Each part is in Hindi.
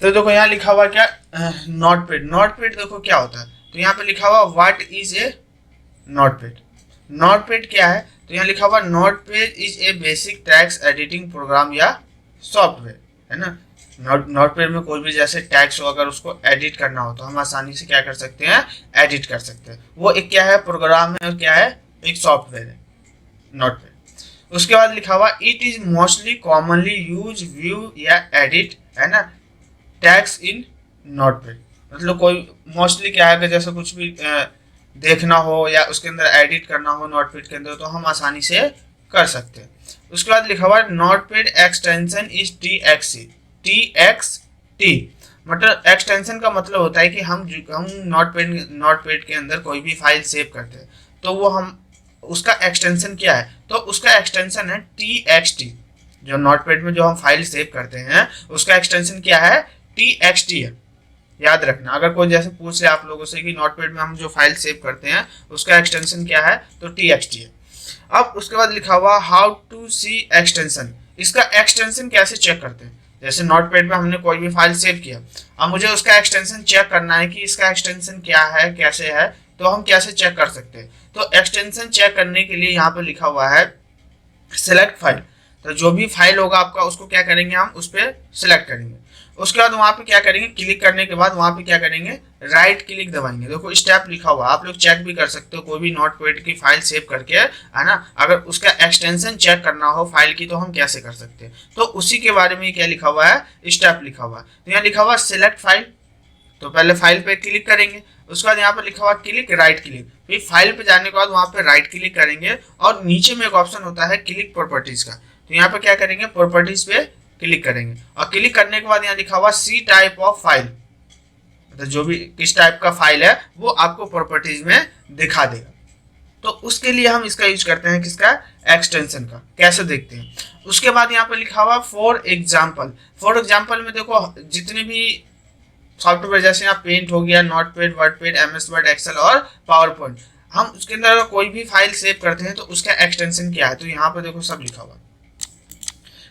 तो देखो यहाँ लिखा हुआ क्या, नोटपैड। नोटपैड देखो क्या होता है, तो यहाँ पे लिखा हुआ what is a notepad. Notepad क्या है, तो यहाँ लिखा हुआ notepad is a basic text editing programme या सॉफ्टवेयर, है ना। नोटपैड में कोई भी जैसे टैक्स हो अगर उसको एडिट करना हो तो हम आसानी से क्या कर सकते हैं, एडिट कर सकते हैं। वो एक क्या है, प्रोग्राम है, और क्या है, एक सॉफ्टवेयर है नोटपैड। उसके बाद लिखा हुआ it is mostly commonly use view या एडिट, है ना, टैक्स इन नोटपैड। मतलब कोई मोस्टली क्या है कि जैसे कुछ भी देखना हो या उसके अंदर एडिट करना हो नोटपैड के अंदर तो हम आसानी से कर सकते हैं। उसके बाद लिखा हुआ नोटपैड एक्सटेंशन इज TXT। मतलब एक्सटेंशन का मतलब होता है कि हम नोटपैड के अंदर कोई भी फाइल सेव करते हैं तो वो हम उसका एक्सटेंशन क्या है, तो उसका एक्सटेंशन है TXT। जो नोटपैड में जो हम फाइल सेव करते हैं उसका एक्सटेंशन क्या है, TXT है। याद रखना, अगर कोई जैसे पूछ ले आप लोगों से कि नोटपैड में हम जो फाइल सेव करते हैं उसका एक्सटेंशन क्या है, तो TXT है। अब उसके बाद लिखा हुआ हाउ टू सी एक्सटेंशन। इसका एक्सटेंशन कैसे चेक करते हैं, जैसे नोटपैड में हमने कोई भी फाइल सेव किया, अब मुझे उसका एक्सटेंशन चेक करना है कि इसका एक्सटेंशन क्या है, कैसे है, तो हम कैसे चेक कर सकते हैं। तो एक्सटेंशन चेक करने के लिए यहाँ पे लिखा हुआ है सिलेक्ट फाइल। तो जो भी फाइल होगा आपका उसको क्या करेंगे, हम उस पर सिलेक्ट करेंगे। उसके बाद वहां पे क्या करेंगे, क्लिक करने के बाद वहां पे क्या करेंगे, राइट क्लिक दबाएंगे। देखो स्टेप लिखा हुआ, आप लोग चेक भी कर सकते हो कोई भी नोटपैड की फाइल सेव करके, है ना। अगर उसका एक्सटेंशन चेक करना हो फाइल की तो हम कैसे कर सकते हैं, तो उसी के बारे में क्या लिखा हुआ है, स्टेप लिखा हुआ है। तो यहाँ लिखा हुआ सिलेक्ट फाइल, तो पहले फाइल पे क्लिक करेंगे। उसके बाद यहाँ पे लिखा हुआ क्लिक राइट क्लिक, फिर फाइल पे जाने के बाद वहां पे राइट क्लिक करेंगे और नीचे में एक ऑप्शन होता है क्लिक प्रॉपर्टीज का, तो यहाँ पे क्या करेंगे, प्रॉपर्टीज पे क्लिक करेंगे। और क्लिक करने के बाद यहाँ लिखा हुआ सी टाइप ऑफ फाइल, मतलब जो भी किस टाइप का फाइल है वो आपको प्रॉपर्टीज में दिखा देगा। तो उसके लिए हम इसका यूज करते हैं, किसका, एक्सटेंशन का। कैसे देखते हैं, उसके बाद यहाँ पे लिखा हुआ फॉर एग्जाम्पल। फॉर एग्जाम्पल में देखो जितने भी सॉफ्टवेयर जैसे यहाँ पेंट हो गया, Notepad, WordPad, MS Word, Excel और पावर पॉइंट, हम उसके अंदर अगर कोई भी फाइल सेव करते हैं तो उसका एक्सटेंशन क्या है, तो यहाँ पे देखो सब लिखा हुआ।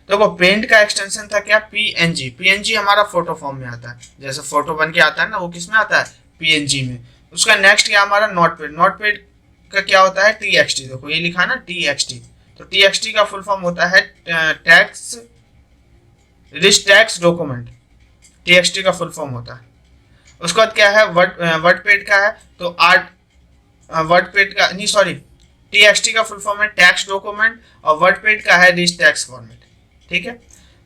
देखो पेंट का एक्सटेंशन था क्या, PNG। PNG हमारा फोटो फॉर्म में आता है, जैसे फोटो बन के आता है ना, वो किस में आता है, PNG में। उसका नेक्स्ट क्या हमारा नोटपैड। नोटपैड का क्या होता है, TXT। देखो ये लिखा है ना TXT, तो TXT का फुल फॉर्म होता है tax rich tax document, TXT का फुल फॉर्म होता है। उसके बाद क्या है, वर्डपैड का है, तो वर्डपैड का नहीं, सॉरी, TXT का फुल फॉर्म है टैक्स डॉक्यूमेंट और वर्डपैड का है रिच टैक्स फॉर्मेट, ठीक है।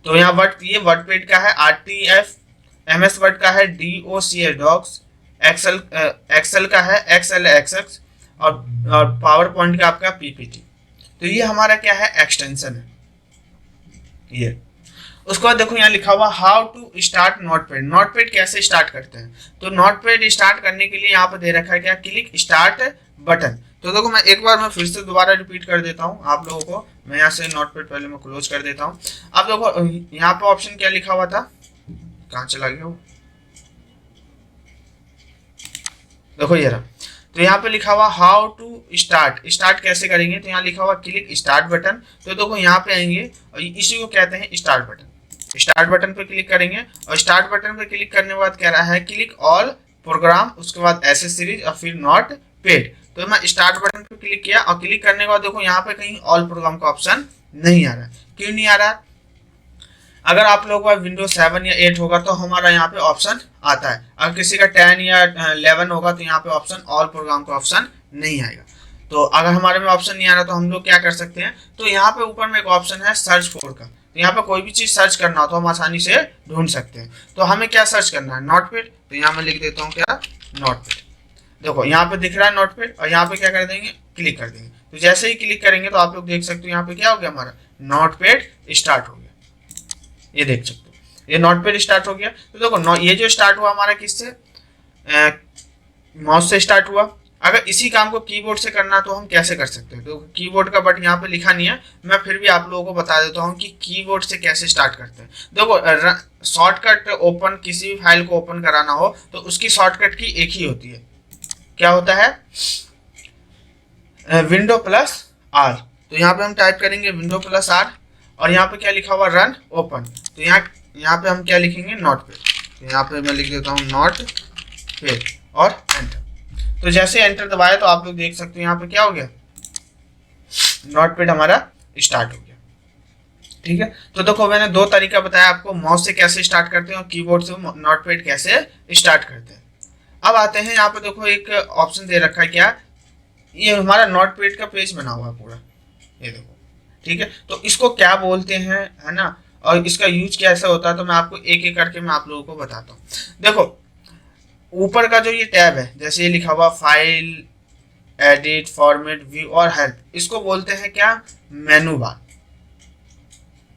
तो यहाँ ये वर्डपैड का है RTF, MS वर्ड का है DOCS डॉक्स, एक्सेल का है XLXX और पावर पॉइंट का आपका PPT। तो ये हमारा क्या है, एक्सटेंशन है ये। उसके बाद देखो यहाँ लिखा हुआ how to start Notepad. Notepad कैसे स्टार्ट करते हैं, तो नोटपैड स्टार्ट करने के लिए यहाँ पे दे रखा है क्या, क्लिक स्टार्ट बटन। तो देखो मैं एक बार मैं फिर से दोबारा रिपीट कर देता हूँ आप लोगों को। मैं यहाँ से नोटपैड पहले मैं क्लोज कर देता हूँ। अब देखो यहाँ पे ऑप्शन क्या लिखा हुआ था, कहाँ चला गया वो, देखो ये रहा। तो यहाँ पे लिखा हुआ हाउ टू स्टार्ट, स्टार्ट कैसे करेंगे, तो यहाँ लिखा हुआ क्लिक स्टार्ट बटन। तो देखो यहाँ पे आएंगे और इसी को कहते हैं स्टार्ट बटन। स्टार्ट बटन पे क्लिक करेंगे और स्टार्ट बटन पे क्लिक करने के बाद कह रहा है क्लिक ऑल प्रोग्राम, उसके बाद एसेसरीज और फिर नोटपैड। तो मैं स्टार्ट बटन पे क्लिक किया और क्लिक करने के बाद देखो यहाँ पे कहीं ऑल प्रोग्राम का ऑप्शन नहीं आ रहा है। क्यों नहीं आ रहा, अगर आप लोगों का विंडोज 7 या 8 होगा तो हमारा यहाँ पे ऑप्शन आता है, अगर किसी का 10 या 11 होगा तो यहाँ पे ऑप्शन ऑल प्रोग्राम का ऑप्शन नहीं आएगा। तो अगर हमारे में ऑप्शन नहीं आ रहा तो हम लोग क्या कर सकते हैं, तो यहाँ पे ऊपर में एक ऑप्शन है सर्च फॉर का, तो यहाँ पे कोई भी चीज सर्च करना हो तो हम आसानी से ढूंढ सकते हैं। तो हमें क्या सर्च करना है, नोटपैड। तो यहाँ मैं लिख देता हूँ क्या, नोटपैड। देखो यहाँ पे दिख रहा है नोटपैड और यहाँ पे क्या कर देंगे, क्लिक कर देंगे। तो जैसे ही क्लिक करेंगे तो आप लोग देख सकते हो यहाँ पे क्या हो गया, हमारा नोटपैड स्टार्ट हो गया। ये देख सकते हो ये नोटपैड स्टार्ट हो गया। तो देखो ये जो स्टार्ट हुआ हमारा किससे, माउस से स्टार्ट हुआ। अगर इसी काम को कीबोर्ड से करना तो हम कैसे कर सकते हैं, तो कीबोर्ड का बटन यहाँ पे लिखा नहीं है, मैं फिर भी आप लोगों को बता देता हूँ कि कीबोर्ड से कैसे स्टार्ट करते हैं। देखो शॉर्टकट ओपन, किसी भी फाइल को ओपन कराना हो तो उसकी शॉर्टकट की एक ही होती है, क्या होता है, विंडो प्लस आर। तो यहाँ पे हम टाइप करेंगे विंडो प्लस आर और यहाँ पे क्या लिखा हुआ, रन ओपन। तो यहाँ पे हम क्या लिखेंगे, नोटपैड। यहाँ पे मैं लिख देता हूँ नॉट पेड और एंटर। तो जैसे एंटर दबाया तो आप लोग देख सकते हो यहाँ पे क्या हो गया, नॉट पेड हमारा स्टार्ट हो गया। ठीक है, तो देखो मैंने दो तरीका बताया आपको, माउस से कैसे स्टार्ट करते हैं और कीबोर्ड से नॉट पेड कैसे स्टार्ट करते हैं। अब आते हैं यहाँ पे, देखो एक ऑप्शन दे रखा है क्या, ये हमारा नॉट पेड का पेज बना हुआ है पूरा, ये देखो। ठीक है, तो इसको क्या बोलते हैं, है ना, और इसका यूज कैसे होता है, तो मैं आपको एक एक करके मैं आप लोगों को बताता हूँ। देखो ऊपर का जो ये टैब है, जैसे ये लिखा हुआ फाइल, एडिट, फॉर्मेट, व्यू और हेल्प, इसको बोलते हैं क्या, मेनू बार।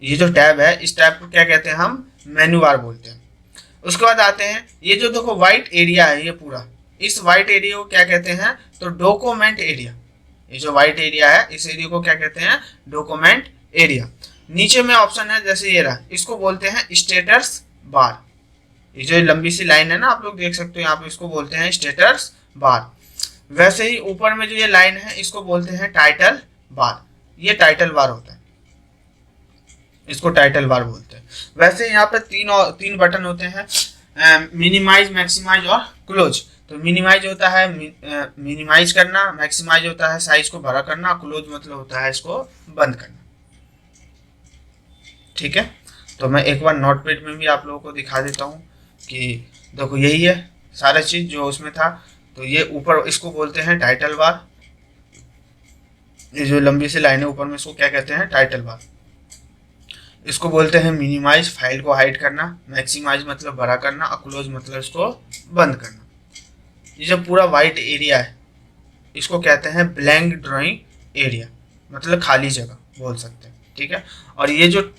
ये जो टैब है इस टैब को क्या कहते हैं हम, मेनू बार बोलते हैं। उसके बाद आते हैं ये जो देखो व्हाइट एरिया है ये पूरा, इस व्हाइट एरिया को क्या कहते हैं, तो डॉक्यूमेंट एरिया। ये जो व्हाइट एरिया है इस एरिया को क्या कहते हैं, डॉक्यूमेंट एरिया। नीचे में ऑप्शन है जैसे ये रहा, इसको बोलते हैं स्टेटस बार। ये जो लंबी सी लाइन है ना आप लोग देख सकते हो यहाँ पे, इसको बोलते हैं स्टेटस बार। वैसे ही ऊपर में जो ये लाइन है इसको बोलते हैं टाइटल बार, ये टाइटल बार होता है, इसको टाइटल बार बोलते हैं। वैसे यहाँ पे तीन बटन होते हैं, मिनिमाइज, मैक्सिमाइज और क्लोज। तो मिनिमाइज होता है मिनिमाइज करना, मैक्सिमाइज होता है साइज को बड़ा करना, क्लोज मतलब होता है इसको बंद करना। ठीक है, तो मैं एक बार नोटपैड में भी आप लोगों को दिखा देता हूँ कि देखो यही है सारा चीज जो उसमें था। तो ये ऊपर इसको बोलते हैं टाइटल बार, ये जो लंबी सी लाइन है ऊपर में इसको क्या कहते हैं, टाइटल बार। इसको बोलते हैं मिनिमाइज, फाइल को हाइड करना, मैक्सिमाइज मतलब बड़ा करना और क्लोज मतलब इसको बंद करना। ये जो पूरा वाइट एरिया है इसको कहते हैं ब्लैंक ड्राइंग एरिया, मतलब खाली जगह बोल सकते हैं। ठीक है, और ये जो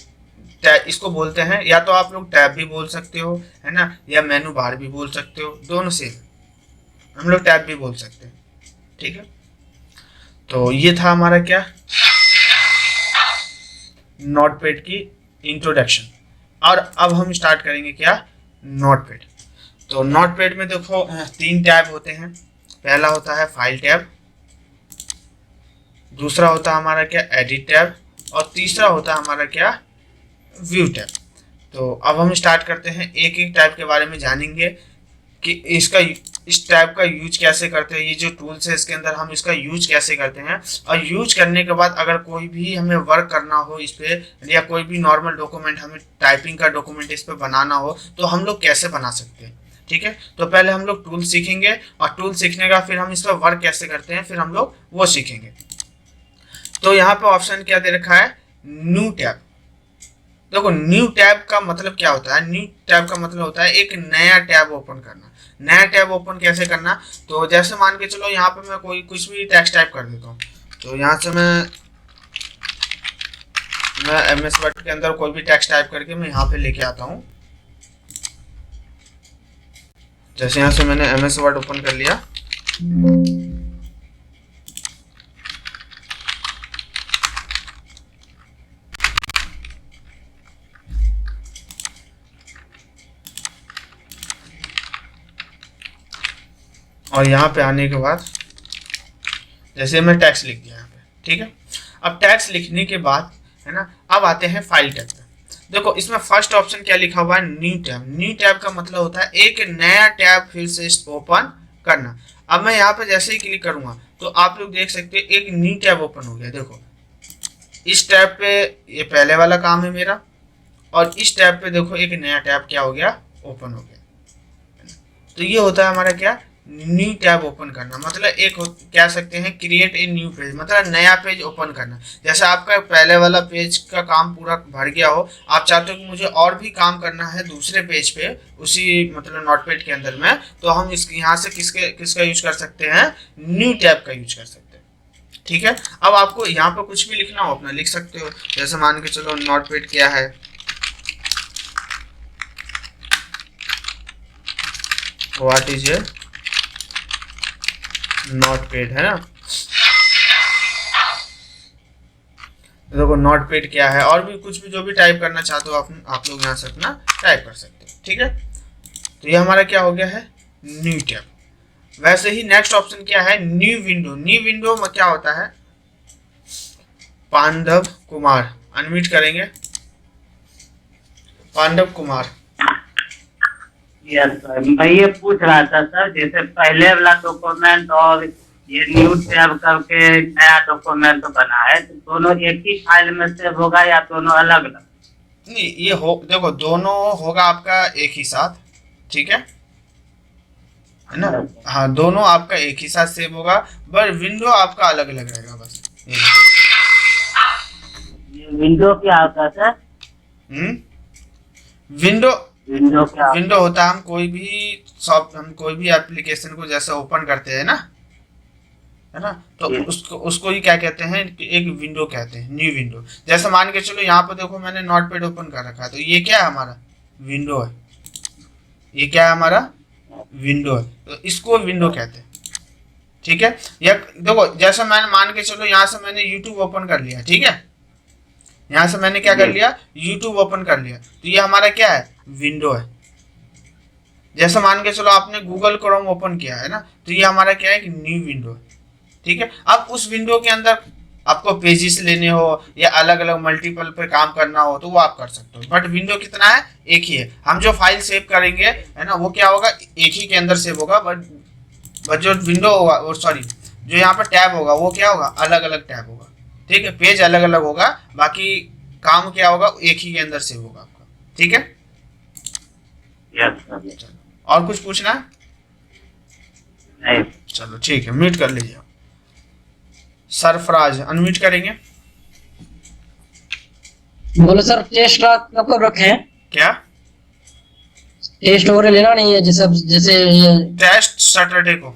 इसको बोलते हैं, या तो आप लोग टैब भी बोल सकते हो, है ना, या मेनू बार भी बोल सकते हो, दोनों से हम लोग टैब भी बोल सकते हैं। ठीक है, तो ये था हमारा क्या, नोटपैड की इंट्रोडक्शन। और अब हम स्टार्ट करेंगे क्या, नोटपैड। तो नोटपैड में देखो 3 टैब होते हैं। पहला होता है फाइल टैब, दूसरा होता है हमारा क्या, एडिट टैब, और तीसरा होता है हमारा क्या, व्यू टैब। तो अब हम स्टार्ट करते हैं, एक एक टैब के बारे में जानेंगे कि इस टैब का यूज कैसे करते हैं, ये जो टूल्स है इसके अंदर हम इसका यूज कैसे करते हैं, और यूज करने के बाद अगर कोई भी हमें वर्क करना हो इस पे, या कोई भी नॉर्मल डॉक्यूमेंट हमें टाइपिंग का डॉक्यूमेंट इस पे बनाना हो तो हम लोग कैसे बना सकते हैं। ठीक है, तो पहले हम लोग टूल सीखेंगे, और टूल सीखने का फिर हम इस पर वर्क कैसे करते हैं फिर हम लोग वो सीखेंगे। तो यहाँ पे ऑप्शन क्या दे रखा है, न्यू टैब। देखो न्यू टैब का मतलब क्या होता है, न्यू टैब का मतलब होता है एक नया टैब ओपन करना। नया टैब ओपन कैसे करना, तो जैसे मान के चलो यहाँ पे मैं कोई कुछ भी टेक्स्ट टाइप कर देता हूँ। तो यहाँ से मैं MS वर्ड के अंदर कोई भी टेक्स्ट टाइप करके मैं यहाँ पे लेके आता हूँ। जैसे यहाँ से मैंने MS वर्ड ओपन कर लिया, और यहाँ पे आने के बाद जैसे मैं टैक्स लिख दिया यहाँ पे। ठीक है, अब टैक्स लिखने के बाद, है ना, अब आते हैं फाइल टैब पे। देखो इसमें फर्स्ट ऑप्शन क्या लिखा हुआ है, न्यू टैब। न्यू टैब का मतलब होता है एक नया टैब फिर से ओपन करना। अब मैं यहाँ पे जैसे ही क्लिक करूंगा तो आप लोग देख सकते हैं एक न्यू टैब ओपन हो गया। देखो इस टैब पे ये पहले वाला काम है मेरा, और इस टैब पे देखो एक नया टैब क्या हो गया, ओपन हो गया। तो ये होता है हमारा क्या, न्यू टैब ओपन करना। मतलब एक कह सकते हैं क्रिएट ए न्यू पेज, मतलब नया पेज ओपन करना। जैसे आपका पहले वाला पेज का काम पूरा भर गया हो, आप चाहते हो कि मुझे और भी काम करना है दूसरे पेज पे उसी मतलब नोटपैड के अंदर में, तो हम इस यहाँ से किसका यूज कर सकते हैं, न्यू टैब का यूज कर सकते हैं। ठीक है, अब आपको यहाँ पे कुछ भी लिखना हो अपना लिख सकते हो। जैसे मान के चलो नोटपैड क्या है, व्हाट इज ए नोटपैड, है ना। देखो नोटपैड क्या है, और भी कुछ भी जो भी टाइप करना चाहते हो आप लोग यहाँ से अपना टाइप कर सकते हो। ठीक है, तो ये हमारा क्या हो गया है, न्यू टैब। वैसे ही नेक्स्ट ऑप्शन क्या है, न्यू विंडो। न्यू विंडो में क्या होता है, पांडव कुमार, अनम्यूट करेंगे, पांडव कुमार, यस सर, मैं ये पूछ रहा था सर, जैसे पहले वाला डॉक्यूमेंट और ये न्यू टैब करके नया डॉक्यूमेंट बना है, तो दोनों एक ही फाइल में सेव होगा या दोनों अलग अलग? नहीं, ये हो देखो दोनों होगा आपका एक ही साथ, ठीक है ना। अच्छा, हाँ, दोनों आपका एक ही साथ सेव होगा, पर विंडो आपका अलग अलग रहेगा बस, ये देखो। ये विंडो क्या होता है सर? हम्म विंडो विंडो क्या? विंडो होता है, हम कोई भी एप्लीकेशन को जैसे ओपन करते हैं ना, है ना, तो ये उसको उसको ही क्या कहते हैं कि एक विंडो कहते हैं, न्यू विंडो। जैसे मान के चलो यहाँ पे देखो मैंने नोटपैड ओपन कर रखा है, तो ये क्या है हमारा, विंडो है। ये क्या है हमारा, विंडो है, तो इसको विंडो कहते हैं, ठीक है। या देखो जैसे मैंने मान के चलो यहाँ से मैंने यूट्यूब ओपन कर लिया, ठीक है, यहाँ से मैंने क्या कर ये लिया, यूट्यूब ओपन कर लिया, तो ये हमारा क्या है, विंडो है। जैसे मान के चलो आपने गूगल क्रोम ओपन किया है ना, तो ये हमारा क्या है, एक न्यू विंडो है, ठीक है। अब उस विंडो के अंदर आपको पेजेस लेने हो या अलग अलग मल्टीपल पे काम करना हो तो वो आप कर सकते हो, बट विंडो कितना है, एक ही है। हम जो फाइल सेव करेंगे है ना, वो क्या होगा, एक ही के अंदर सेव होगा, बट जो विंडो होगा, और सॉरी जो यहाँ पर टैब होगा वो क्या होगा, अलग अलग टैब होगा, ठीक है। पेज अलग अलग होगा, बाकी काम क्या होगा, एक ही के अंदर सेव होगा आपका, ठीक है। Yes sir. चलो, और कुछ पूछना है? नहीं। चलो ठीक है, म्यूट कर लीजिए। सरफराज अनम्यूट करेंगे। बोलो सर, टेस्ट कब कब रखे हैं? क्या टेस्ट वगैरह लेना नहीं है, जैसे जैसे टेस्ट सैटरडे को,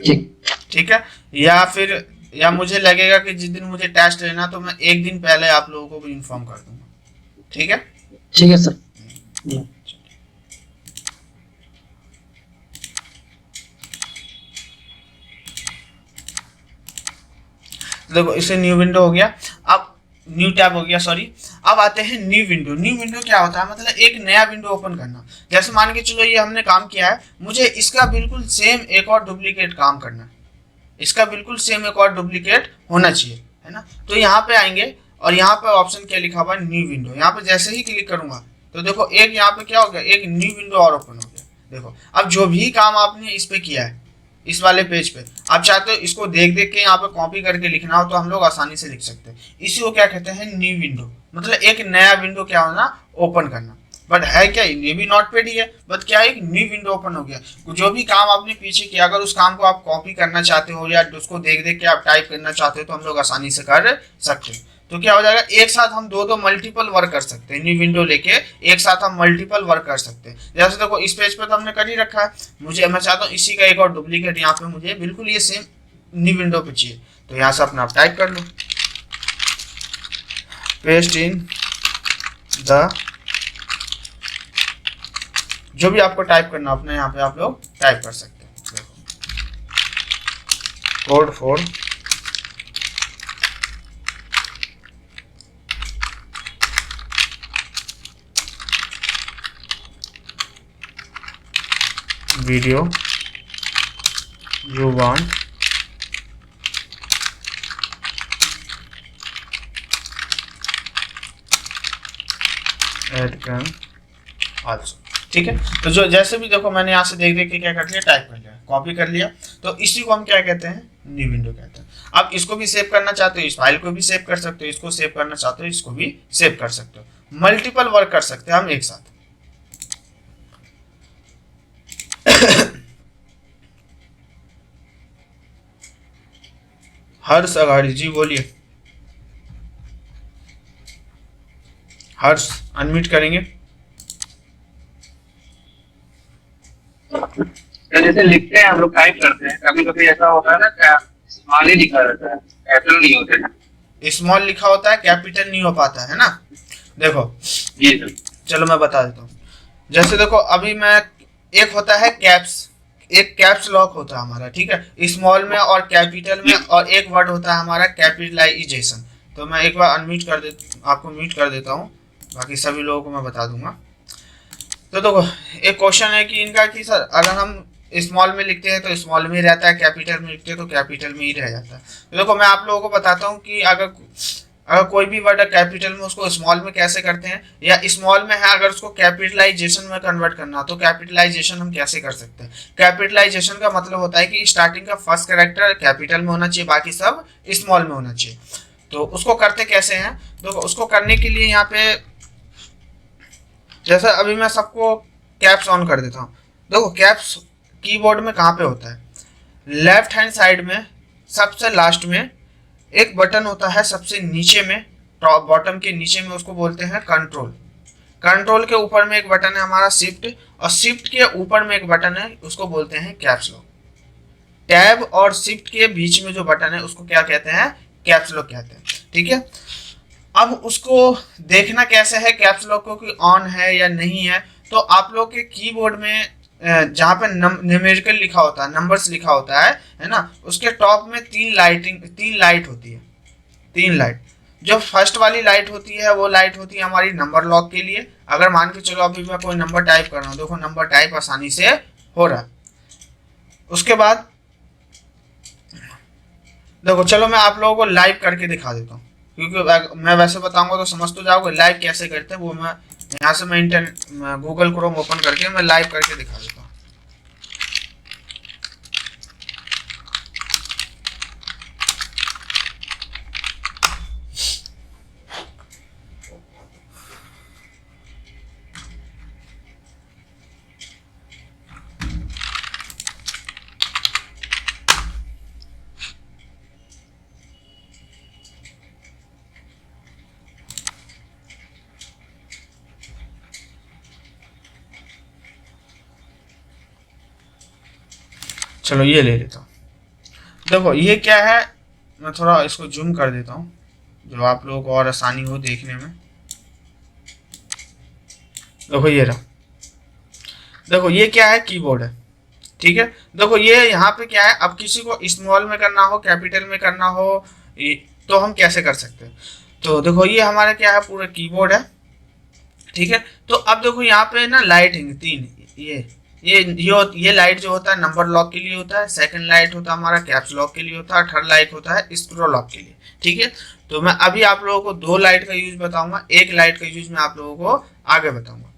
ठीक। ठीक है। या फिर या मुझे लगेगा कि जिस दिन मुझे टेस्ट लेना तो मैं एक दिन पहले आप लोगों को भी इन्फॉर्म कर दूंगा, ठीक है। ठीक है सर। देखो इसे न्यू विंडो हो गया, अब न्यू टैब हो गया, सॉरी। अब आते हैं न्यू विंडो। न्यू विंडो क्या होता है, मतलब एक नया विंडो ओपन करना। जैसे मान के चलो ये हमने काम किया है, मुझे इसका बिल्कुल सेम एक और डुप्लीकेट काम करना है, इसका बिल्कुल सेम एक और डुप्लीकेट होना चाहिए, है ना। तो यहाँ पे आएंगे और यहाँ पे ऑप्शन क्या लिखा हुआ है, न्यू विंडो। यहाँ पे जैसे ही क्लिक करूंगा तो देखो एक यहाँ पे क्या हो गया, एक न्यू विंडो और ओपन हो गया। देखो अब जो भी काम आपने इस पे किया है, इस वाले पेज पे, आप चाहते हो इसको देख देख के यहाँ पे कॉपी करके लिखना हो तो हम लोग आसानी से लिख सकते हैं। इसी को क्या कहते हैं, न्यू विंडो। मतलब एक नया विंडो क्या होना, ओपन करना। बट है क्या, ये भी नोटपैड ही है, बट क्या एक न्यू विंडो ओपन हो गया। जो भी काम आपने पीछे किया, अगर उस काम को आप कॉपी करना चाहते हो या उसको देख देख के आप टाइप करना चाहते हो तो हम लोग आसानी से कर सकते हैं। तो क्या हो जाएगा, एक साथ हम दो मल्टीपल वर्क कर सकते हैं। न्यू विंडो लेके एक साथ हम मल्टीपल वर्क कर सकते हैं। जैसे देखो इस पेज पे तो हमने कर ही रखा है, मैं चाहता हूँ इसी का एक और डुप्लीकेट यहाँ पे मुझे बिल्कुल ये सेम न्यू विंडो पे चाहिए। तो यहाँ से अपना आप टाइप कर लो, पेस्ट इन द, जो भी आपको टाइप करना अपने यहाँ पे आप लोग टाइप कर सकते हैं। देखो code for video you want add can also, ठीक है। तो जो जैसे भी देखो मैंने यहाँ से देख देख के क्या कर लिया, टाइप कर लिया, कॉपी कर लिया, तो इसी को हम क्या कहते हैं, न्यू विंडो कहते हैं। आप इसको भी सेव करना चाहते हो, इस फाइल को भी सेव कर सकते हो, इसको सेव करना चाहते हो, इसको भी सेव कर सकते हो। मल्टीपल वर्क कर सकते हैं हम एक साथ। हर्ष अघाड़ी जी बोलिए। हर्ष अनम्यूट करेंगे। जैसे लिखते हैं हम लोग टाइप करते हैं, कभी कभी ऐसा होता है ना, क्या स्मॉल ही लिखा रहता है, कैपिटल नहीं होते ना। स्मॉल लिखा होता है, कैपिटल नहीं हो पाता है ना। देखो जी सर। चलो मैं बता देता हूँ। जैसे देखो अभी मैं, एक होता है कैप्स, एक कैप्स लॉक होता है हमारा, ठीक है, स्मॉल में और कैपिटल में, और एक वर्ड होता है हमारा कैपिटलाइजेशन। तो मैं एक बार अनम्यूट कर दे, आपको म्यूट कर देता हूँ, बाकी सभी लोगों को मैं बता दूंगा। तो देखो एक क्वेश्चन है कि इनका कि सर अगर हम स्मॉल में लिखते हैं तो स्मॉल में ही रहता है, कैपिटल में लिखते हैं तो कैपिटल में ही रह जाता है। तो देखो मैं आप लोगों को बताता हूँ कि अगर कोई भी वर्ड कैपिटल में उसको स्मॉल में कैसे करते हैं, या स्मॉल में है अगर उसको कैपिटलाइजेशन में कन्वर्ट करना, तो कैपिटलाइजेशन हम कैसे कर सकते हैं। कैपिटलाइजेशन का मतलब होता है कि स्टार्टिंग का फर्स्ट कैरेक्टर कैपिटल में होना चाहिए, बाकी सब स्मॉल में होना चाहिए। तो उसको करते कैसे हैं, तो उसको करने के लिए यहाँ पे जैसा अभी मैं सबको कैप्स ऑन कर देता हूँ। देखो कैप्स कीबोर्ड में कहाँ पे होता है, लेफ्ट हैंड साइड में सबसे लास्ट में एक बटन होता है, सबसे नीचे में टॉप बॉटम के नीचे में, उसको बोलते हैं कंट्रोल। कंट्रोल के ऊपर में एक बटन है हमारा शिफ्ट, और शिफ्ट के ऊपर में एक बटन है उसको बोलते हैं कैप्स लॉक। टैब और शिफ्ट के बीच में जो बटन है उसको क्या कहते हैं, कैप्स लॉक कहते हैं। ठीक है, अब उसको देखना कैसे है कैप्स लॉक को कि ऑन है या नहीं है। तो आप लोग के कीबोर्ड में जहाँ पे न्यूमेरिकल लिखा होता है, नंबर्स लिखा होता है ना, उसके टॉप में तीन लाइट होती है, तीन लाइट। जो फर्स्ट वाली लाइट होती है वो लाइट होती है हमारी नंबर लॉक के लिए। अगर मान के चलो अभी मैं कोई नंबर टाइप कर रहा हूँ, देखो नंबर टाइप आसानी से हो रहा है। उसके बाद देखो चलो मैं आप लोगों को लाइव करके दिखा देता हूँ, क्योंकि मैं वैसे बताऊंगा तो समझ तो जाओगे लाइव कैसे करते हैं। वो मैं यहाँ से मैं गूगल क्रोम ओपन करके मैं लाइव करके दिखा देता हूँ। चलो ये ले लेता हूँ। देखो ये क्या है, मैं थोड़ा इसको जूम कर देता हूँ जो आप लोगों को और आसानी हो देखने में। देखो ये रहा, देखो ये क्या है, कीबोर्ड है। ठीक है, देखो ये यहाँ पे क्या है, अब किसी को स्मॉल में करना हो कैपिटल में करना हो तो हम कैसे कर सकते हैं। तो देखो ये हमारा क्या है, पूरा कीबोर्ड है। ठीक है, तो अब देखो यहाँ पे ना लाइट है तीन, ये लाइट जो होता है नंबर लॉक के लिए होता है, सेकंड लाइट होता है हमारा कैप्स लॉक के लिए होता है, थर्ड लाइट होता है स्क्रोल लॉक के लिए। ठीक है, तो मैं अभी आप लोगों को दो लाइट का यूज बताऊंगा, एक लाइट का यूज मैं आप लोगों को आगे बताऊंगा।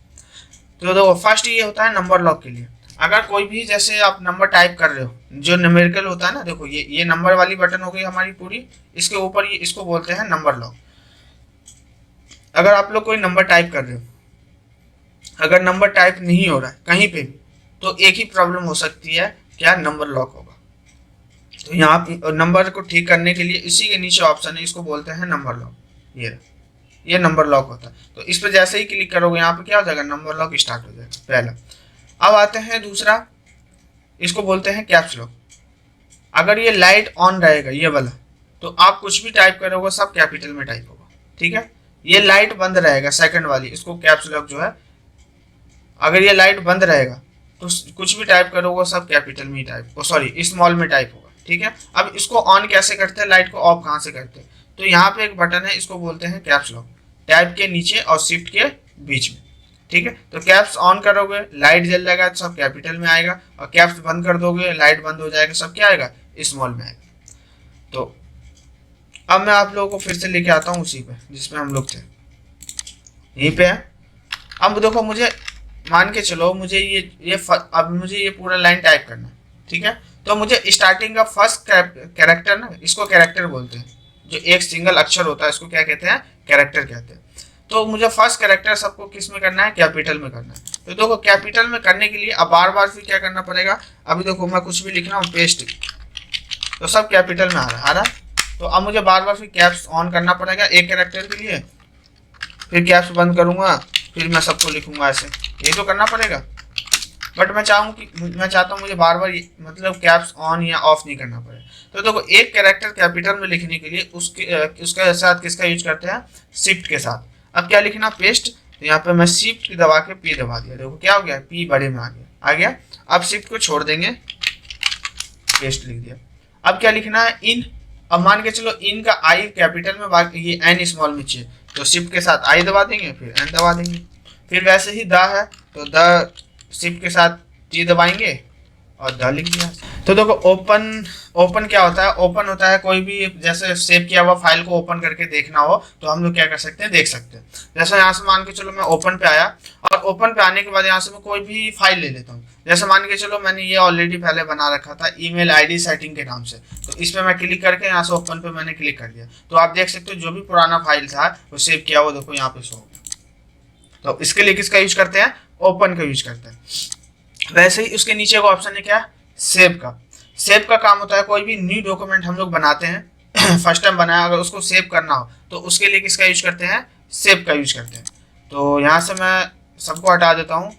तो देखो फर्स्ट ये होता है नंबर लॉक के लिए। अगर कोई भी जैसे आप नंबर टाइप कर रहे हो, जो न्यूमेरिकल होता है ना, देखो ये नंबर वाली बटन हो गई हमारी पूरी, इसके ऊपर ये इसको बोलते हैं नंबर लॉक। अगर आप लोग कोई नंबर टाइप कर रहे हो, अगर नंबर टाइप नहीं हो रहा है कहीं पे भी, तो एक ही प्रॉब्लम हो सकती है, क्या, नंबर लॉक होगा। तो यहाँ नंबर को ठीक करने के लिए इसी के नीचे ऑप्शन है, इसको बोलते हैं नंबर लॉक। ये नंबर लॉक होता है। तो इस पर जैसे ही क्लिक करोगे यहाँ पे क्या हो जाएगा, नंबर लॉक स्टार्ट हो जाएगा पहला। अब आते हैं दूसरा, इसको बोलते हैं कैप्स लॉक। अगर ये लाइट ऑन रहेगा ये वाला, तो आप कुछ भी टाइप करोगे सब कैपिटल में टाइप होगा। ठीक है, ये लाइट बंद रहेगा सेकंड वाली, इसको कैप्स लॉक जो है, अगर ये लाइट बंद रहेगा तो कुछ भी टाइप करोगे सब कैपिटल में ही टाइप, सॉरी स्मॉल में टाइप होगा। ठीक है, अब इसको ऑन कैसे करते हैं, लाइट को ऑफ कहाँ से करते हैं, तो यहाँ पे एक बटन है, इसको बोलते हैं कैप्स लॉक, टैब के नीचे और शिफ्ट के बीच में। ठीक है, तो कैप्स ऑन करोगे लाइट जल जाएगा तो सब कैपिटल में आएगा, और कैप्स बंद कर दोगे लाइट बंद हो जाएगा, सब क्या आएगा, स्मॉल में आएगा। तो अब मैं आप लोगों को फिर से लेके आता हूँ उसी पे जिसमें हम लोग थे, यहीं पे है। अब देखो मुझे मान के चलो मुझे अब मुझे ये पूरा लाइन टाइप करना है। ठीक है, तो मुझे स्टार्टिंग का फर्स्ट कैरेक्टर ना, इसको कैरेक्टर बोलते हैं, जो एक सिंगल अक्षर होता है इसको क्या कहते हैं, कैरेक्टर कहते हैं। तो मुझे फर्स्ट कैरेक्टर सबको किस में करना है, कैपिटल में करना है। तो देखो कैपिटल में करने के लिए अब बार बार फिर क्या करना पड़ेगा, अभी देखो मैं कुछ भी लिख रहा हूँ पेस्ट, तो सब कैपिटल में आ रहा है। तो अब मुझे बार बार फिर कैप्स ऑन करना पड़ेगा एक कैरेक्टर के लिए, फिर कैप्स बंद करूंगा, फिर मैं सबको लिखूंगा ऐसे, ये तो करना पड़ेगा। बट मैं चाहता हूँ मुझे बार बार मतलब कैप्स ऑन या ऑफ नहीं करना पड़े। तो देखो एक कैरेक्टर कैपिटल में लिखने के लिए उसके साथ किसका यूज करते हैं, शिफ्ट के साथ। अब क्या लिखना, पेस्ट, तो यहाँ पे मैं शिफ्ट दबा के पी दबा दिया, देखो क्या हो गया, पी बड़े में आ गया। अब शिफ्ट को छोड़ देंगे, पेस्ट लिख दिया। अब क्या लिखना है, इन। अब मान के चलो इन का आई कैपिटल में, बाकी ये एन स्मॉल में चाहिए, तो शिफ्ट के साथ आई दबा देंगे, फिर एन दबा देंगे। फिर वैसे ही द है तो द शिफ्ट के साथ टी दबाएंगे और द लिख दिया। तो देखो ओपन ओपन क्या होता है? ओपन होता है कोई भी जैसे सेव किया हुआ फाइल को ओपन करके देखना हो तो हम लोग क्या कर सकते हैं, देख सकते हैं। जैसे यहाँ से मान के चलो मैं ओपन पे आया, और ओपन पे आने के बाद यहाँ से मैं कोई भी फाइल ले लेता हूँ। जैसे मान के चलो मैंने ये ऑलरेडी पहले बना रखा था ईमेल आईडी सेटिंग के नाम से, तो इस पर मैं क्लिक करके यहाँ से ओपन पे मैंने क्लिक कर दिया, तो आप देख सकते हो जो भी पुराना फाइल था वो सेव किया हुआ देखो यहाँ पे शो हो गया। तो इसके लिए किसका यूज करते हैं? ओपन का यूज करते हैं। वैसे ही उसके नीचे का ऑप्शन है क्या? सेव का। सेव का काम होता है कोई भी न्यू डॉक्यूमेंट हम लोग बनाते हैं फर्स्ट टाइम बनाया, अगर उसको सेव करना हो तो उसके लिए किसका यूज करते हैं? सेव का यूज करते हैं। तो यहाँ से मैं सबको हटा देता हूँ,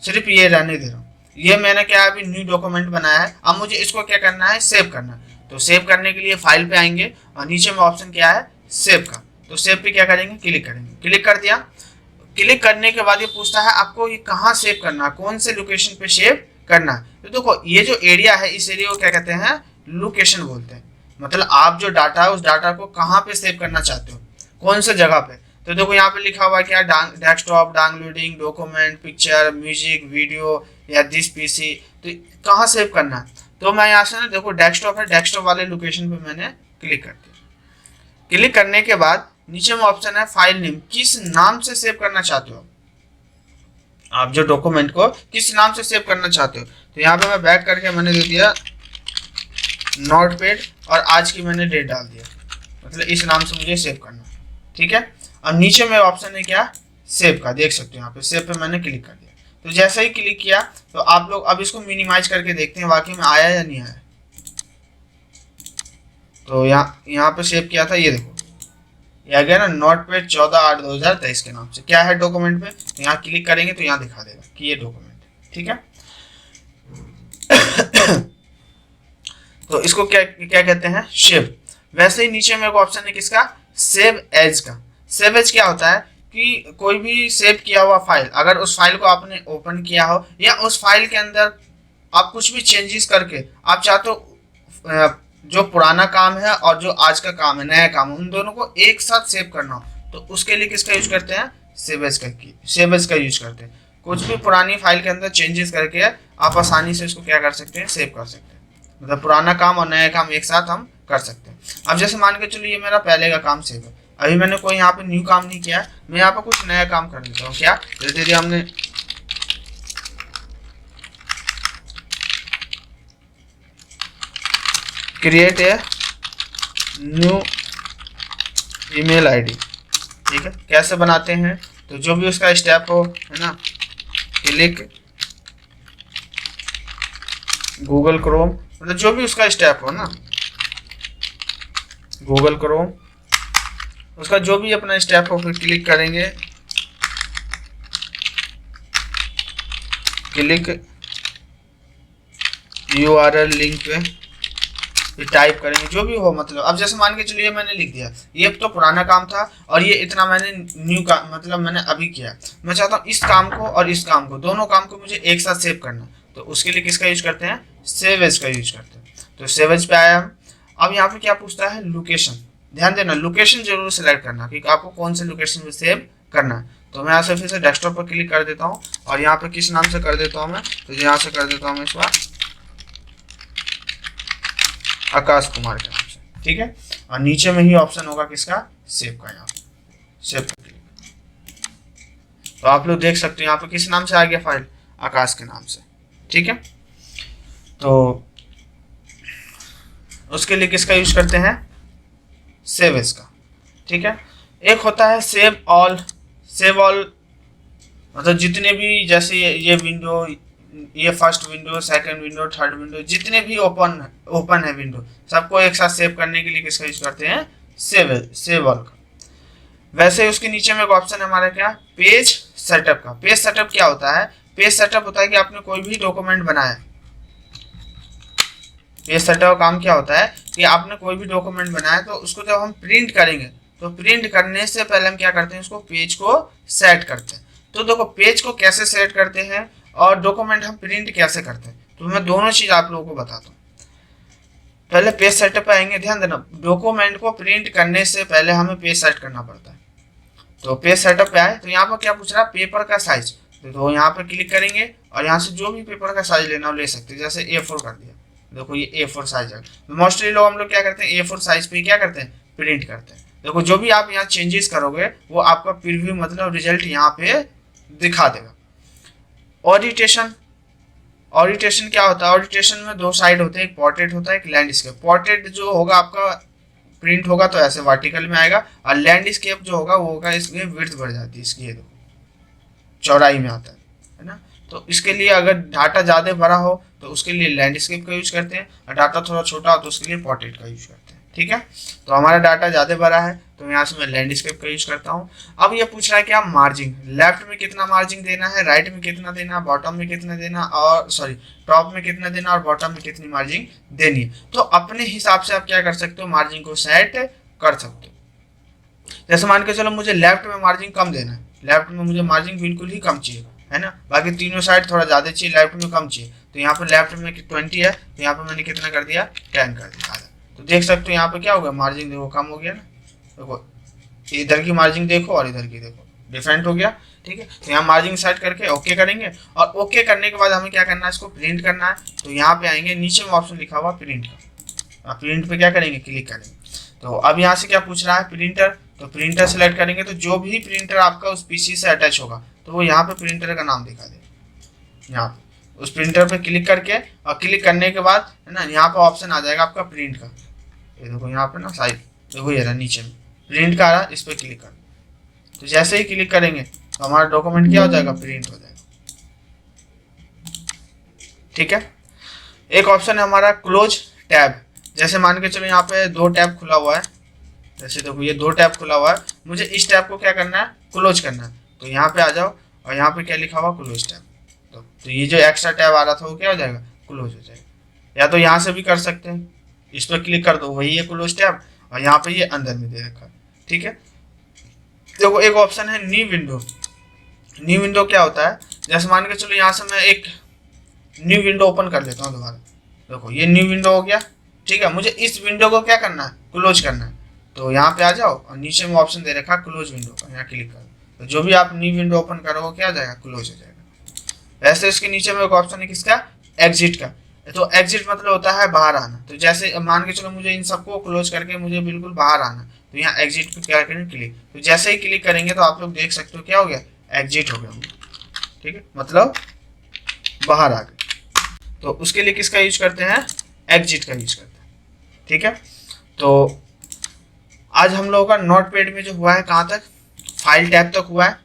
सिर्फ ये रहने दे रहा हूँ। ये मैंने क्या अभी न्यू डॉक्यूमेंट बनाया है, अब मुझे इसको क्या करना है? सेव करना है। तो सेव करने के लिए फाइल पे आएंगे और नीचे में ऑप्शन क्या है? सेव का। तो सेव पे क्या करेंगे? क्लिक करेंगे। क्लिक कर दिया। क्लिक करने के बाद ये पूछता है आपको ये कहाँ सेव करना है, कौन से लोकेशन पे सेव करना है। तो देखो ये जो एरिया है इस एरिया को क्या कहते हैं? लोकेशन बोलते हैं। मतलब आप जो डाटा है उस डाटा को कहाँ पे सेव करना चाहते हो, कौन से जगह पे। तो देखो यहाँ पे लिखा हुआ है क्या? Desktop, downloading, document, picture, music, video या दिस पीसी। तो कहाँ सेव करना है? तो मैं यहाँ से ना देखो डेस्कटॉप है, डेस्कटॉप वाले लोकेशन पे मैंने क्लिक कर दिया। क्लिक करने के बाद नीचे में ऑप्शन है फाइल नेम, किस नाम से सेव करना चाहते हो आप जो डॉक्यूमेंट को किस नाम से सेव करना चाहते हो। तो यहाँ पे मैं बैक करके मैंने दे दिया नोटपैड और आज की मैंने डेट डाल दिया, मतलब इस नाम से मुझे सेव करना। ठीक है। अब नीचे में ऑप्शन है क्या? सेव का। देख सकते हो यहाँ पे सेव पे मैंने क्लिक कर दिया। तो जैसे ही क्लिक किया तो आप लोग अब इसको मिनिमाइज करके देखते हैं वाकई में आया या नहीं आया। तो यहाँ पे सेव किया था, ये देखो ये आ गया ना, नोटपैड 14/8/2023 के नाम से। क्या है डॉक्यूमेंट पे? तो यहाँ क्लिक करेंगे तो यहाँ दिखा देगा कि ये डॉक्यूमेंट है। ठीक है। तो इसको क्या क्या कहते हैं? सेव। वैसे ही नीचे में एक ऑप्शन है किसका? सेव एज का। सेव एज क्या होता है कि कोई भी सेव किया हुआ फाइल, अगर उस फाइल को आपने ओपन किया हो या उस फाइल के अंदर आप कुछ भी चेंजेस करके आप चाहते हो जो पुराना काम है और जो आज का काम है, नया काम है, उन दोनों को एक साथ सेव करना हो, तो उसके लिए किसका यूज करते हैं? सेव एज का यूज करते हैं। कुछ भी पुरानी फाइल के अंदर चेंजेस करके आप आसानी से इसको क्या कर सकते हैं? सेव कर सकते हैं। मतलब पुराना काम और नया काम एक साथ हम कर सकते हैं। अब जैसे मान के चलो ये मेरा पहले का काम सेव है, अभी मैंने कोई यहाँ पे न्यू काम नहीं किया, मैं यहाँ पे कुछ नया काम कर देता हूँ। क्या? जैसे हमने create a new email ID. ठीक है। कैसे बनाते हैं? तो जो भी उसका स्टेप हो, है ना, क्लिक गूगल क्रोम, मतलब जो भी उसका स्टेप हो ना, गूगल क्रोम, उसका जो भी अपना स्टेप हो, फिर क्लिक करेंगे, क्लिक URL लिंक पे टाइप करेंगे, जो भी हो। मतलब अब जैसे मान के चलिए मैंने लिख दिया, ये तो पुराना काम था और ये इतना मैंने न्यू का मतलब मैंने अभी किया। मैं चाहता हूँ इस काम को और इस काम को, दोनों काम को मुझे एक साथ सेव करना, तो उसके लिए किसका यूज करते हैं? सेव एज का यूज करते हैं। तो सेव एज पे आया हम। अब यहाँ पे क्या पूछता है? लोकेशन। ध्यान देना, लोकेशन जरूर सेलेक्ट करना कि आपको कौन से लोकेशन पे सेव करना है। तो मैं यहाँ से फिर से डेस्कटॉप पर क्लिक कर देता हूँ और यहाँ पे किस नाम से कर देता हूँ मैं? तो यहाँ से कर देता हूँ मैं इस बार आकाश कुमार के नाम से। ठीक है। और नीचे में ही ऑप्शन होगा किसका? सेव का। यहाँ सेव पर क्लिक। तो आप लोग देख सकते हो यहाँ पे किस नाम से आ गया फाइल? आकाश के नाम से। ठीक है। तो उसके लिए किसका यूज करते हैं? सेव एज का। ठीक है। एक होता है सेव ऑल। सेव ऑल मतलब जितने भी, जैसे ये विंडो, ये first window, second window, third window, जितने भी ओपन है विंडो, सबको एक साथ सेव करने के लिए किसका यूज करते हैं? सेव ऑल का। वैसे उसके नीचे में एक ऑप्शन है हमारा क्या? पेज सेटअप का। पेज सेटअप क्या होता है? पेज सेटअप होता है कि आपने कोई भी डॉक्यूमेंट बनाया। पेज सेटअप का काम क्या होता है कि आपने कोई भी डॉक्यूमेंट बनाया, तो उसको जब हम प्रिंट करेंगे तो प्रिंट करने से पहले हम क्या करते हैं? उसको पेज को सेट करते हैं। तो देखो पेज को कैसे सेट करते हैं और डॉक्यूमेंट हम प्रिंट कैसे करते हैं, तो मैं दोनों चीज आप लोगों को बताता हूँ। पहले पेज सेटअप पे आएंगे। ध्यान देना, डॉक्यूमेंट को प्रिंट करने से पहले हमें पेज सेट करना पड़ता है। तो पेज सेटअप पे आए तो यहाँ पर क्या पूछ रहा है? पेपर का साइज। तो यहाँ पे क्लिक करेंगे और यहाँ से जो भी पेपर का साइज लेना हो ले सकते हैं। जैसे A4 कर दिया, देखो ये A4 साइज है। मोस्टली लोग हम लोग क्या करते हैं, A4 साइज पे क्या करते हैं, प्रिंट करते हैं। देखो जो भी आप यहाँ चेंजेस करोगे वो आपका प्रीव्यू मतलब रिजल्ट यहाँ पे दिखा देगा। ओरिएंटेशन, ओरिएंटेशन क्या होता है, ओरिएंटेशन में दो साइड होते हैं, एक पोर्ट्रेट होता है एक लैंडस्केप। पोर्ट्रेट जो होगा आपका प्रिंट होगा तो ऐसे वर्टिकल में आएगा, और लैंडस्केप जो होगा वो होगा इसमें विड्थ बढ़ जाती है इसकी, ये देखो चौड़ाई में आता है ना। तो इसके लिए अगर डाटा ज़्यादा बड़ा हो तो उसके लिए लैंडस्केप का यूज करते हैं, और डाटा थोड़ा छोटा हो तो उसके लिए पोर्ट्रेट का यूज करते हैं। ठीक है, तो हमारा डाटा ज़्यादा बड़ा है तो यहाँ से मैं लैंडस्केप का यूज करता हूँ। अब ये पूछ रहा है कि आप मार्जिन, लेफ्ट में कितना मार्जिन देना है, राइट में कितना देना, बॉटम में कितना देना, और सॉरी टॉप में कितना देना और बॉटम में कितनी मार्जिन देनी है। तो अपने हिसाब से आप क्या कर सकते हो, मार्जिन को सेट कर सकते हो। जैसे मान के चलो मुझे लेफ्ट में मार्जिन कम देना है, लेफ्ट में मुझे मार्जिन बिल्कुल ही कम चाहिए है ना, बाकी तीनों साइड थोड़ा ज़्यादा चाहिए, लेफ्ट में कम चाहिए। तो यहाँ पर लेफ्ट में 20 है तो यहाँ पर मैंने कितना कर दिया, 10 कर दिया। तो देख सकते हो यहाँ पे क्या हो गया, मार्जिन देखो कम हो गया ना। देखो इधर की मार्जिन देखो और इधर की देखो, डिफरेंट हो गया। ठीक है, तो यहाँ मार्जिन सेट करके ओके करेंगे, और ओके करने के बाद हमें क्या करना है, इसको प्रिंट करना है। तो यहाँ पे आएंगे, नीचे में ऑप्शन लिखा हुआ प्रिंट का, प्रिंट पे क्या करेंगे, क्लिक करेंगे। तो अब यहाँ से क्या पूछ रहा है, प्रिंटर, तो प्रिंटर सेलेक्ट करेंगे। तो जो भी प्रिंटर आपका उस पीसी से अटैच होगा तो वो यहाँ पे प्रिंटर का नाम दिखा देगा। यहाँ पे उस प्रिंटर पे क्लिक करके, और क्लिक करने के बाद है ना यहाँ पे ऑप्शन आ जाएगा आपका प्रिंट का। ये देखो यहाँ पे ना साइड देखो ये रहा नीचे में प्रिंट का आ रहा, इस पर क्लिक कर। तो जैसे ही क्लिक करेंगे तो हमारा डॉक्यूमेंट क्या हो जाएगा, प्रिंट हो जाएगा। ठीक है, एक ऑप्शन है हमारा क्लोज टैब। जैसे मान के चलो यहाँ पे दो टैब खुला हुआ है, जैसे देखो ये दो टैब खुला हुआ है, मुझे इस टैब को क्या करना है, क्लोज करना है। तो यहाँ पे आ जाओ, और यहाँ पे क्या लिखा हुआ, क्लोज टैब। तो ये जो एक्स्ट्रा टैब आ रहा था वो क्या हो जाएगा, क्लोज हो जाएगा। या तो यहाँ से भी कर सकते हैं, इस पर क्लिक कर दो, वही है क्लोज टैब, और यहाँ पे ये अंदर में दे रखा है। ठीक है, देखो एक ऑप्शन है न्यू विंडो। न्यू विंडो क्या होता है, जैसे मान के चलो यहाँ से मैं एक न्यू विंडो ओपन कर लेता हूँ दोबारा। देखो ये न्यू विंडो हो गया। ठीक है, मुझे इस विंडो को क्या करना है, क्लोज करना है। तो यहाँ पे आ जाओ, और नीचे में ऑप्शन दे रखा है क्लोज विंडो का, यहाँ क्लिक करो। तो जो भी आप न्यू विंडो ओपन करोगे क्या हो जाएगा, क्लोज हो जाएगा। वैसे इसके नीचे में एक ऑप्शन है किसका, एग्जिट का। तो एग्जिट मतलब होता है बाहर आना। तो जैसे मान के चलो मुझे इन सबको क्लोज करके मुझे बिल्कुल बाहर आना, तो यहाँ एग्जिट पे क्या करें, क्लिक। तो जैसे ही क्लिक करेंगे तो आप लोग देख सकते हो क्या हो गया, एग्जिट हो गया। ठीक है, मतलब बाहर आ गए। तो उसके लिए किसका यूज करते हैं, एग्जिट का यूज करते हैं। ठीक है, तो आज हम लोगों का नोटपैड में जो हुआ है कहाँ तक, फाइल टैब तक हुआ है।